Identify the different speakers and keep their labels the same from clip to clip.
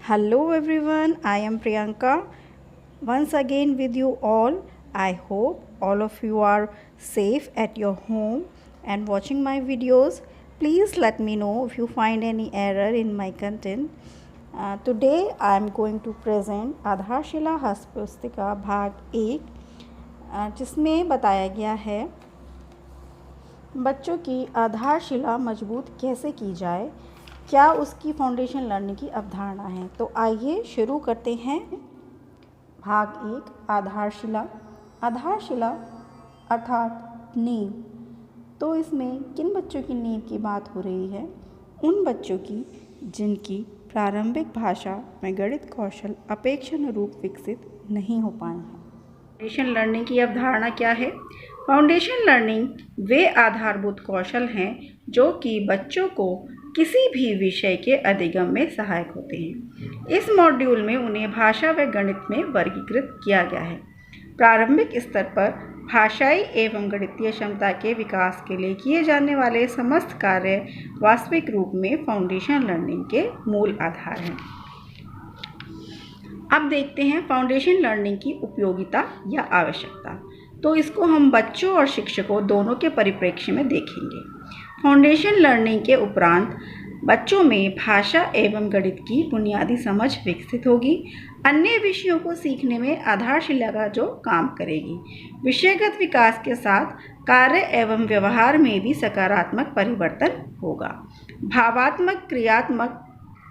Speaker 1: Hello everyone, I am Priyanka once again with you all. I hope all of you are safe at your home and watching my videos. Please let me know if you find any error in my content. Today I am going to present आधारशिला हस्त पुस्तिका भाग 1 जिसमें बताया गया है बच्चों की आधारशिला मजबूत कैसे की जाए, क्या उसकी फाउंडेशन लर्निंग की अवधारणा है। तो आइए शुरू करते हैं। भाग 1 आधारशिला। आधारशिला अर्थात नींव। तो इसमें किन बच्चों की नींव की बात हो रही है? उन बच्चों की जिनकी प्रारंभिक भाषा में गणित कौशल अपेक्षानुरूप विकसित नहीं हो पाए हैं। फाउंडेशन लर्निंग की अवधारणा क्या है? फाउंडेशन लर्निंग वे आधारभूत कौशल हैं जो कि बच्चों को किसी भी विषय के अधिगम में सहायक होते हैं। इस मॉड्यूल में उन्हें भाषा व गणित में वर्गीकृत किया गया है। प्रारंभिक स्तर पर भाषाई एवं गणितीय क्षमता के विकास के लिए किए जाने वाले समस्त कार्य वास्तविक रूप में फाउंडेशन लर्निंग के मूल आधार हैं। अब देखते हैं फाउंडेशन लर्निंग की उपयोगिता या आवश्यकता। तो इसको हम बच्चों और शिक्षकों दोनों के परिप्रेक्ष्य में देखेंगे। फाउंडेशन लर्निंग के उपरांत बच्चों में भाषा एवं गणित की बुनियादी समझ विकसित होगी। अन्य विषयों को सीखने में आधारशिला का जो काम करेगी। विषयगत विकास के साथ कार्य एवं व्यवहार में भी सकारात्मक परिवर्तन होगा। भावात्मक, क्रियात्मक,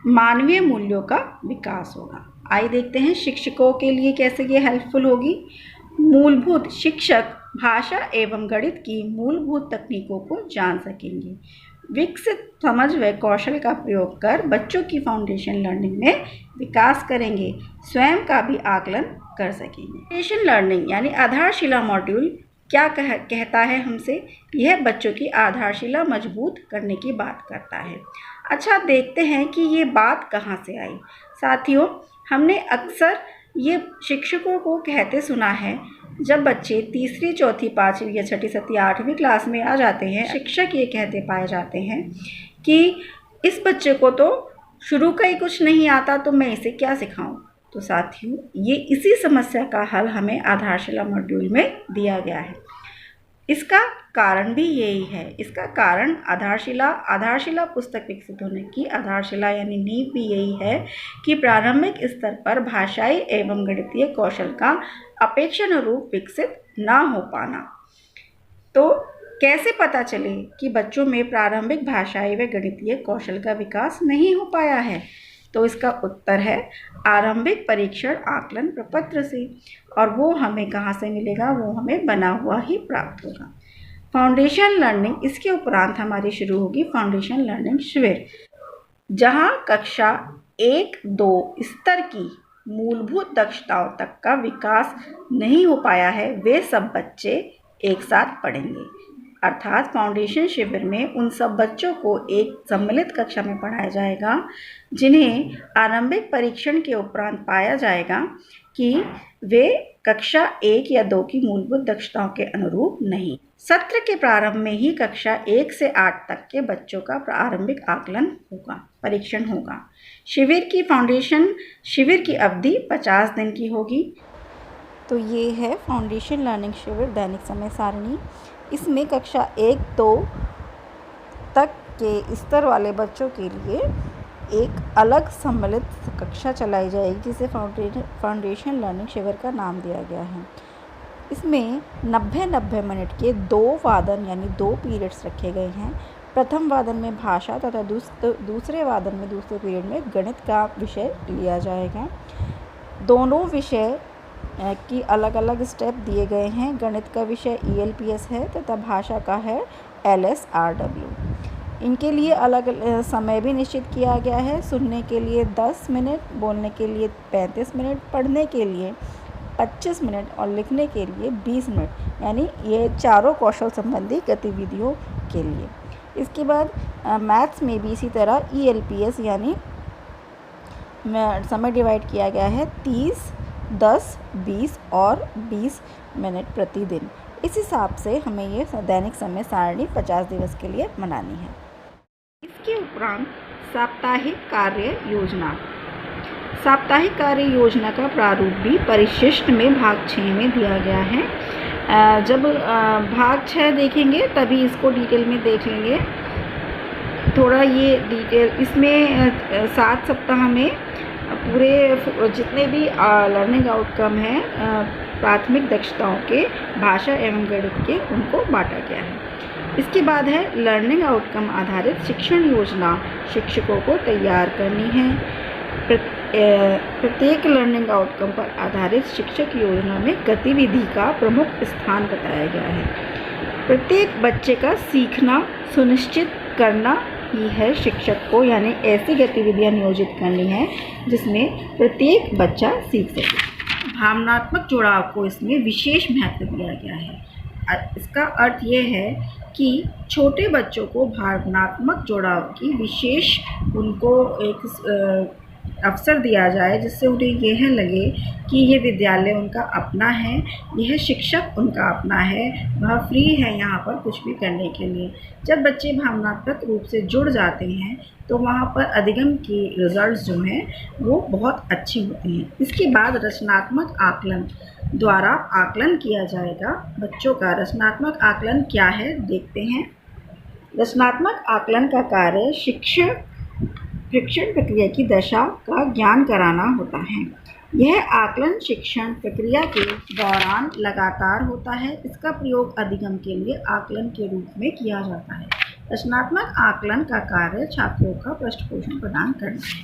Speaker 1: मानवीय मूल्यों का विकास होगा। आइए देखते हैं शिक्षकों के लिए कैसे ये हेल्पफुल होगी। मूलभूत शिक्षक भाषा एवं गणित की मूलभूत तकनीकों को जान सकेंगे। विकसित समझ व कौशल का प्रयोग कर बच्चों की फाउंडेशन लर्निंग में विकास करेंगे। स्वयं का भी आकलन कर सकेंगे। फाउंडेशन लर्निंग यानी आधारशिला मॉड्यूल क्या कहता है हमसे? यह बच्चों की आधारशिला मजबूत करने की बात करता है। अच्छा, देखते हैं कि ये बात कहाँ से आई। साथियों, हमने अक्सर ये शिक्षकों को कहते सुना है, जब बच्चे तीसरी, चौथी, पाँचवीं या छठी, सातवीं, आठवीं क्लास में आ जाते हैं, शिक्षक ये कहते पाए जाते हैं कि इस बच्चे को तो शुरू का ही कुछ नहीं आता, तो मैं इसे क्या सिखाऊं। तो साथियों, ये इसी समस्या का हल हमें आधारशिला मॉड्यूल में दिया गया है। इसका कारण भी यही है। इसका कारण आधारशिला पुस्तक विकसित होने की आधारशिला यानी नींव भी यही है कि प्रारंभिक स्तर पर भाषाई एवं गणितीय कौशल का अपेक्षानुरूप विकसित ना हो पाना। तो कैसे पता चले कि बच्चों में प्रारंभिक भाषाई व गणितीय कौशल का विकास नहीं हो पाया है? तो इसका उत्तर है आरंभिक परीक्षण आकलन प्रपत्र से। और वो हमें कहाँ से मिलेगा? वो हमें बना हुआ ही प्राप्त होगा। फाउंडेशन लर्निंग, इसके उपरांत हमारी शुरू होगी फाउंडेशन लर्निंग शिविर, जहाँ कक्षा 1-2 स्तर की मूलभूत दक्षताओं तक का विकास नहीं हो पाया है, वे सब बच्चे एक साथ पढ़ेंगे। अर्थात फाउंडेशन शिविर में उन सब बच्चों को एक सम्मिलित कक्षा में पढ़ाया जाएगा जिन्हें आरंभिक परीक्षण के उपरांत पाया जाएगा कि वे कक्षा 1 या 2 की मूलभूत दक्षताओं के अनुरूप नहीं। सत्र के प्रारंभ में ही कक्षा 1 से 8 तक के बच्चों का प्रारंभिक आकलन होगा, परीक्षण होगा। फाउंडेशन शिविर की अवधि 50 दिन की होगी। तो ये है फाउंडेशन लर्निंग शिविर दैनिक समय सारणी। इसमें कक्षा 1-2 तक के स्तर वाले बच्चों के लिए एक अलग सम्मिलित कक्षा चलाई जाएगी जिसे फाउंडेशन लर्निंग शिविर का नाम दिया गया है। इसमें 90 मिनट के 2 वादन यानी 2 पीरियड्स रखे गए हैं। प्रथम वादन में भाषा तथा दूसरे वादन में दूसरे पीरियड में गणित का विषय लिया जाएगा। दोनों विषय की अलग अलग स्टेप दिए गए हैं। गणित का विषय ELPS है तथा भाषा का है LSRW। इनके लिए अलग समय भी निश्चित किया गया है। सुनने के लिए 10 मिनट, बोलने के लिए 35 मिनट, पढ़ने के लिए 25 मिनट और लिखने के लिए 20 मिनट, यानी ये चारों कौशल संबंधी गतिविधियों के लिए। इसके बाद मैथ्स में भी इसी तरह ELPS यानी समय डिवाइड किया गया है 30, 10, 20 और 20 मिनट प्रतिदिन। इस हिसाब से हमें ये दैनिक समय सारणी 50 दिवस के लिए मनानी है। इसके उपरांत साप्ताहिक कार्य योजना। साप्ताहिक कार्य योजना का प्रारूप भी परिशिष्ट में भाग 6 में दिया गया है। जब भाग 6 देखेंगे तभी इसको डिटेल में देख लेंगे। थोड़ा ये डिटेल इसमें 7 सप्ताह में पूरे जितने भी लर्निंग आउटकम हैं प्राथमिक दक्षताओं के भाषा एवं गणित के, उनको बांटा गया है। इसके बाद है लर्निंग आउटकम आधारित शिक्षण योजना शिक्षकों को तैयार करनी है। प्रत्येक लर्निंग आउटकम पर आधारित शिक्षक योजना में गतिविधि का प्रमुख स्थान बताया गया है। प्रत्येक बच्चे का सीखना सुनिश्चित करना ही है शिक्षक को, यानी ऐसी गतिविधियां नियोजित करनी है जिसमें प्रत्येक बच्चा सीख सके। भावनात्मक जुड़ाव को इसमें विशेष महत्व दिया गया है। इसका अर्थ ये है कि छोटे बच्चों को भावनात्मक जुड़ाव की विशेष उनको एक अवसर दिया जाए, जिससे उन्हें यह लगे कि यह विद्यालय उनका अपना है, यह शिक्षक उनका अपना है, वह फ्री है यहाँ पर कुछ भी करने के लिए। जब बच्चे भावनात्मक रूप से जुड़ जाते हैं तो वहाँ पर अधिगम के रिजल्ट्स जो हैं वो बहुत अच्छे होते हैं। इसके बाद रचनात्मक आकलन द्वारा आकलन किया जाएगा बच्चों का। रचनात्मक आकलन क्या है देखते हैं। रचनात्मक आकलन का कार्य शिक्षण प्रक्रिया की दशा का ज्ञान कराना होता है। यह आकलन शिक्षण प्रक्रिया के दौरान लगातार होता है। इसका प्रयोग अधिगम के लिए आकलन के रूप में किया जाता है। रचनात्मक आकलन का कार्य छात्रों का पृष्ठपोषण प्रदान करना है।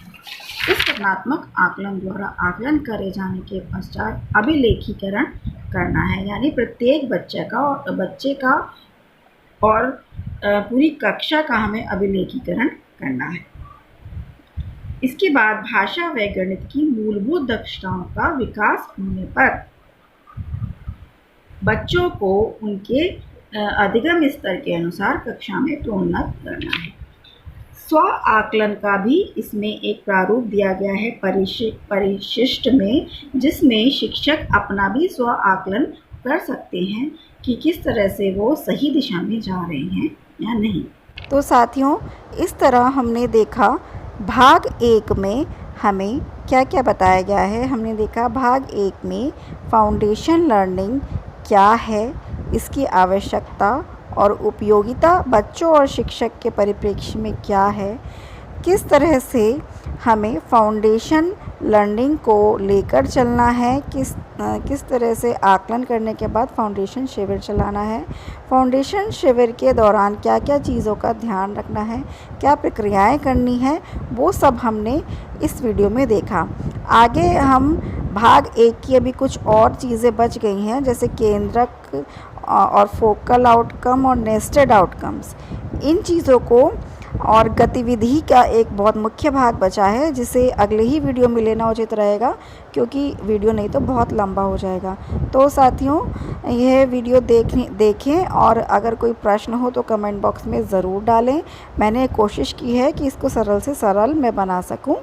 Speaker 1: इस रचनात्मक आकलन द्वारा आकलन करे जाने के पश्चात अभिलेखीकरण करना है, यानी प्रत्येक बच्चे का और पूरी कक्षा का हमें अभिलेखीकरण करना है। इसके बाद भाषा व गणित की मूलभूत दक्षताओं का विकास होने पर बच्चों को उनके अधिगम स्तर के अनुसार कक्षा में प्रोन्नत करना है। स्व आकलन का भी इसमें एक प्रारूप दिया गया है परिशिष्ट में, जिसमें शिक्षक अपना भी स्व आकलन कर सकते हैं कि किस तरह से वो सही दिशा में जा रहे हैं या नहीं।
Speaker 2: तो साथियों, इस तरह हमने देखा भाग 1 में हमें क्या क्या बताया गया है। हमने देखा भाग 1 में फाउंडेशन लर्निंग क्या है, इसकी आवश्यकता और उपयोगिता बच्चों और शिक्षक के परिप्रेक्ष्य में क्या है, किस तरह से हमें फाउंडेशन लर्निंग को लेकर चलना है, किस तरह से आकलन करने के बाद फाउंडेशन शिविर चलाना है, फाउंडेशन शिविर के दौरान क्या क्या चीज़ों का ध्यान रखना है, क्या प्रक्रियाएं करनी है, वो सब हमने इस वीडियो में देखा। आगे हम भाग 1 की अभी कुछ और चीज़ें बच गई हैं, जैसे केंद्रक और फोकल आउटकम और नेस्टेड आउटकम्स। इन चीज़ों को और गतिविधि का एक बहुत मुख्य भाग बचा है, जिसे अगले ही वीडियो में लेना उचित रहेगा, क्योंकि वीडियो नहीं तो बहुत लंबा हो जाएगा। तो साथियों, यह वीडियो देखें और अगर कोई प्रश्न हो तो कमेंट बॉक्स में ज़रूर डालें। मैंने कोशिश की है कि इसको सरल से सरल मैं बना सकूं।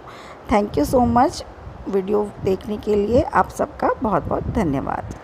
Speaker 2: Thank you so much video देखने के लिए। आप सबका बहुत बहुत धन्यवाद।